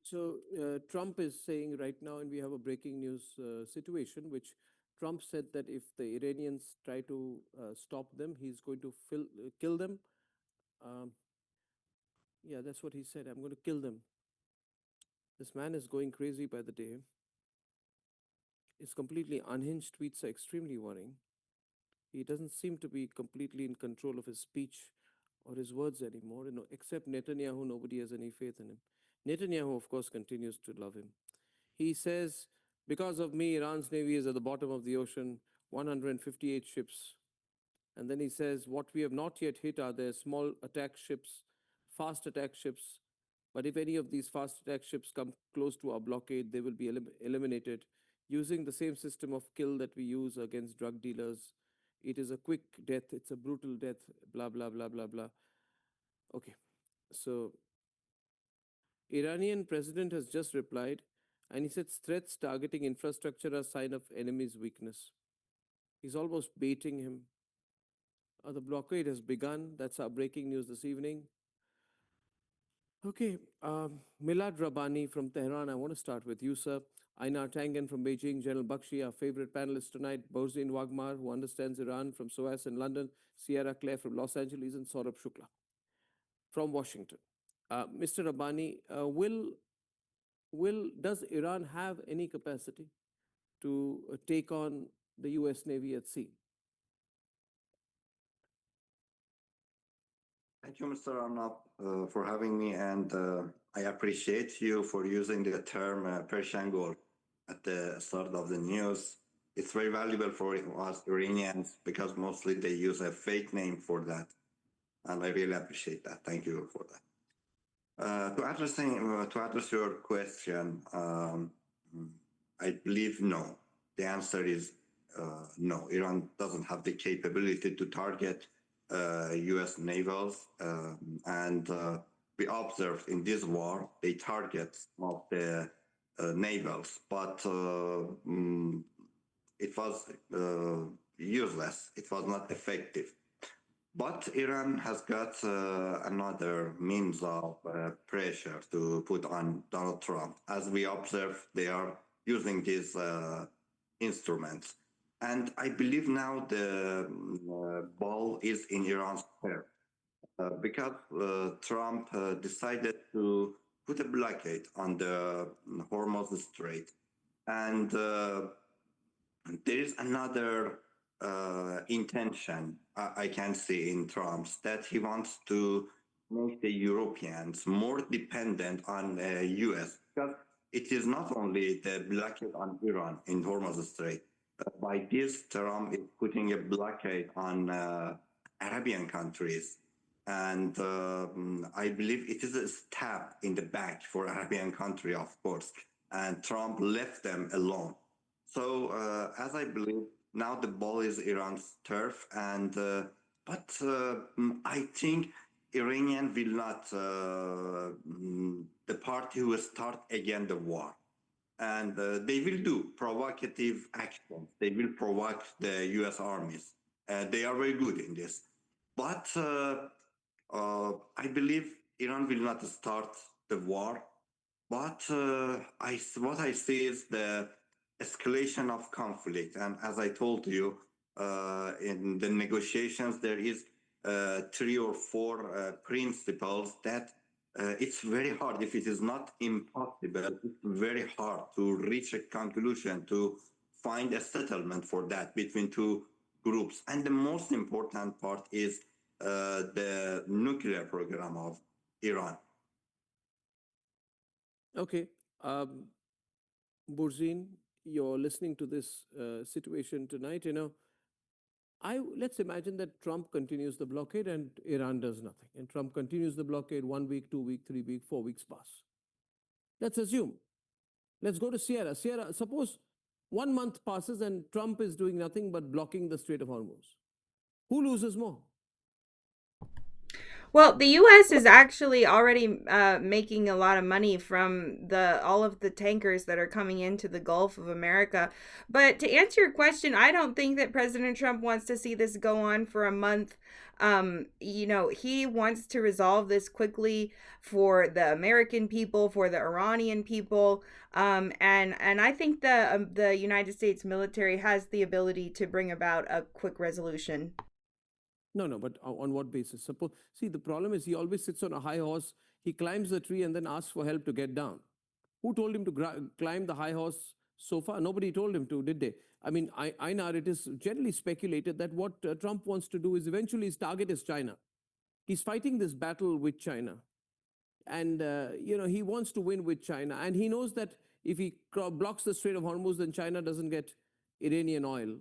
So Trump is saying right now, and we have a breaking news situation, which Trump said that if the Iranians try to stop them, he's going to kill them. Um, yeah, that's what he said. I'm going to kill them. This man is going crazy by the day. His completely unhinged tweets are extremely worrying. He doesn't seem to be completely in control of his speech or his words anymore. Except Netanyahu, nobody has any faith in him. Netanyahu, of course, continues to love him. He says, because of me, Iran's navy is at the bottom of the ocean, 158 ships. And then he says, what we have not yet hit are the small attack ships, fast attack ships. But if any of these fast attack ships come close to our blockade, they will be eliminated using the same system of kill that we use against drug dealers. It is a quick death, it's a brutal death, blah, blah, blah, blah, blah. Okay, so Iranian president has just replied, and he said threats targeting infrastructure are a sign of enemy's weakness. He's almost baiting him. The blockade has begun. That's our breaking news this evening. Okay, Milad Rabbani from Tehran, I want to start with you, sir. Einar Tangen from Beijing, General Bakshi, our favorite panelist tonight, Borzin Wagmar, who understands Iran from SOAS in London, Sierra Claire from Los Angeles, and Saurabh Shukla from Washington. Mr. Rabbani, does Iran have any capacity to take on the U.S. Navy at sea? Thank you, Mr. Arnab, for having me, and I appreciate you for using the term Persian Gulf at the start of the news. It's very valuable for us Iranians because mostly they use a fake name for that, and I really appreciate that. Thank you for that. To address your question, I believe no. The answer is no. Iran doesn't have the capability to target U.S. navals, and we observed in this war they target some of the navals, but it was useless. It was not effective. But Iran has got another means of pressure to put on Donald Trump. As we observe, they are using these instruments. And I believe now the ball is in Iran's court because Trump decided to put a blockade on the Hormuz Strait. And there is another intention I can see in Trump's that he wants to make the Europeans more dependent on the US because it is not only the blockade on Iran in Hormuz Strait. By this, Trump is putting a blockade on Arabian countries. And I believe it is a stab in the back for Arabian country, of course. And Trump left them alone. So as I believe, now the ball is Iran's turf, and but I think Iranian will not the party will start again the war, and they will do provocative actions. They will provoke the U.S. armies. They are very good in this, but I believe Iran will not start the war. But what I see is the escalation of conflict. And as I told you, in the negotiations, there is 3 or 4 principles that it's very hard. If it is not impossible, it's very hard to reach a conclusion, to find a settlement for that between two groups. And the most important part is the nuclear program of Iran. Okay. Burzin, you're listening to this situation tonight. Let's imagine that Trump continues the blockade and Iran does nothing. And Trump continues the blockade 1 week, 2 week, 3 week, 4 weeks pass. Let's assume. Let's go to Sierra. Sierra, suppose 1 month passes and Trump is doing nothing but blocking the Strait of Hormuz. Who loses more? Well, the U.S. is actually already making a lot of money from all of the tankers that are coming into the Gulf of America. But to answer your question, I don't think that President Trump wants to see this go on for a month. He wants to resolve this quickly for the American people, for the Iranian people, and I think the United States military has the ability to bring about a quick resolution. No, no, but on what basis? Suppose, see, the problem is he always sits on a high horse, he climbs the tree and then asks for help to get down. Who told him to climb the high horse so far? Nobody told him to, did they? I mean, Einar, it is generally speculated that what Trump wants to do is eventually his target is China. He's fighting this battle with China. And, he wants to win with China. And he knows that if he blocks the Strait of Hormuz, then China doesn't get Iranian oil.